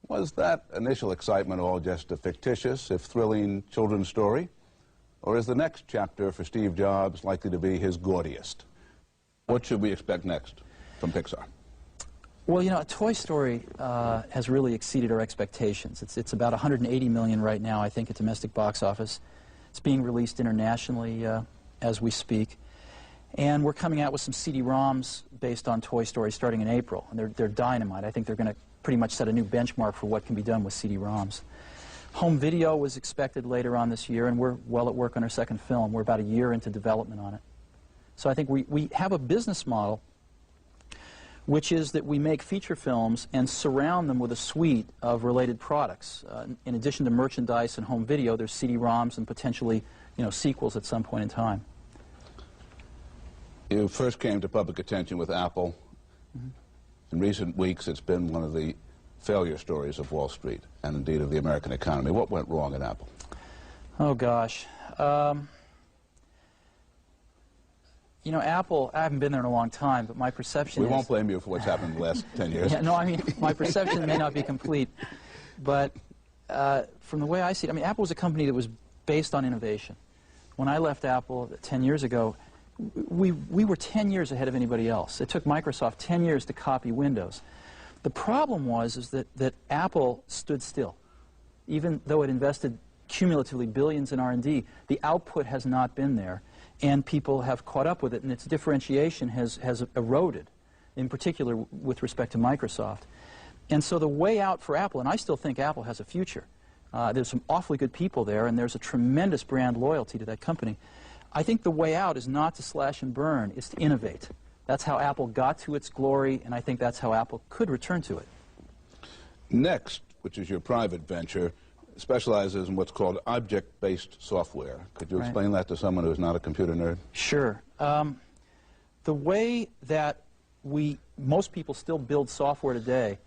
Was that initial excitement all just a fictitious, if thrilling, children's story? Or is the next chapter for Steve Jobs likely to be his gaudiest? What should we expect next from Pixar? Well, you know, Toy Story has really exceeded our expectations. It's about $180 million right now, I think, at domestic box office. It's being released internationally as we speak. And we're coming out with some CD-ROMs based on Toy Story starting in April. And they're dynamite. I think they're going to pretty much set a new benchmark for what can be done with CD-ROMs. Home video was expected later on this year, and we're well at work on our second film. We're about a year into development on it. So I think we have a business model which is that we make feature films and surround them with a suite of related products. In addition to merchandise and home video, there's CD-ROMs and potentially, you know, sequels at some point in time. You first came to public attention with Apple. In recent weeks, it's been one of the failure stories of Wall Street and indeed of the American economy. What went wrong at Apple? Oh, gosh. You know, Apple, I haven't been there in a long time, but my perception is... We won't blame you for what's happened in the last 10 years. Yeah, no, I mean, my perception may not be complete, but from the way I see it, I mean, Apple was a company that was based on innovation. When I left Apple 10 years ago, we were 10 years ahead of anybody else. It took Microsoft 10 years to copy Windows. The problem was that Apple stood still. Even though it invested cumulatively billions in R&D, the output has not been there, and people have caught up with it, and its differentiation has eroded, in particular with respect to Microsoft. And so the way out for Apple, and I still think Apple has a future. There's some awfully good people there, and there's a tremendous brand loyalty to that company. I think the way out is not to slash and burn, it's to innovate. That's how Apple got to its glory, and I think that's how Apple could return to it. Next, which is your private venture, specializes in what's called object-based software. Could you explain that to someone who's not a computer nerd? Sure. The way that most people still build software today,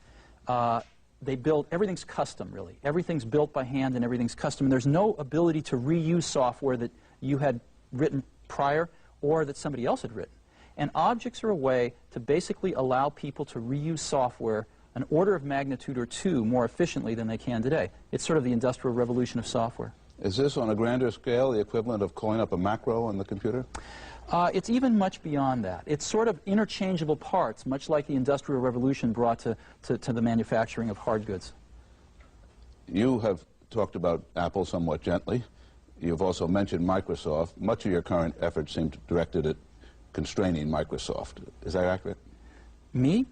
everything's custom, really. Everything's built by hand and everything's custom. There's no ability to reuse software that you had written prior or that somebody else had written. And objects are a way to basically allow people to reuse software an order of magnitude or two more efficiently than they can today. It's sort of the industrial revolution of software. Is this on a grander scale the equivalent of calling up a macro on the computer? It's even much beyond that. It's sort of interchangeable parts, much like the industrial revolution brought to the manufacturing of hard goods. You have talked about Apple somewhat gently. You've also mentioned Microsoft. Much of your current efforts seem directed at constraining Microsoft. Is that accurate? Me?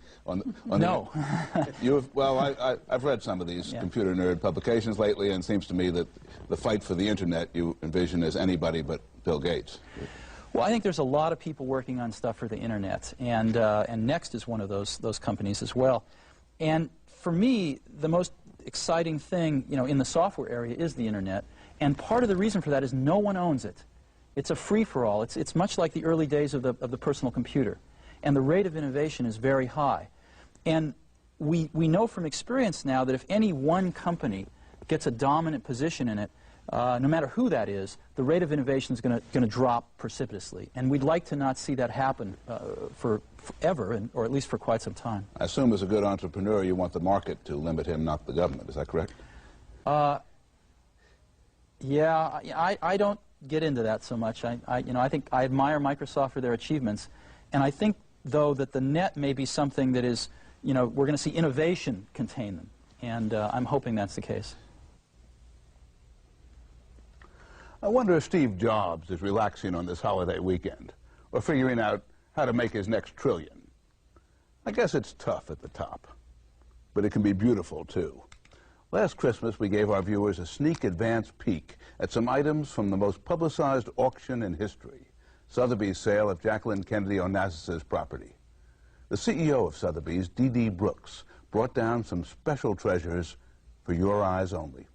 No. I've read some of these computer nerd publications lately, and it seems to me that the fight for the Internet you envision as anybody but Bill Gates. Well, I think there's a lot of people working on stuff for the Internet, and Next is one of those companies as well. And for me, the most exciting thing, you know, in the software area is the Internet, and part of the reason for that is no one owns it. It's a free-for-all. It's much like the early days of the personal computer. And the rate of innovation is very high. And we know from experience now that if any one company gets a dominant position in it, no matter who that is, the rate of innovation is going to drop precipitously. And we'd like to not see that happen forever, or at least for quite some time. I assume as a good entrepreneur you want the market to limit him, not the government. Is that correct? Yeah, I don't get into that so much. I think I admire Microsoft for their achievements. And I think, though, that the net may be something that is, you know, we're going to see innovation contain them. And I'm hoping that's the case. I wonder if Steve Jobs is relaxing on this holiday weekend or figuring out how to make his next trillion. I guess it's tough at the top, but it can be beautiful, too. Last Christmas, we gave our viewers a sneak advance peek at some items from the most publicized auction in history, Sotheby's sale of Jacqueline Kennedy Onassis's property. The CEO of Sotheby's, D.D. Brooks, brought down some special treasures for your eyes only.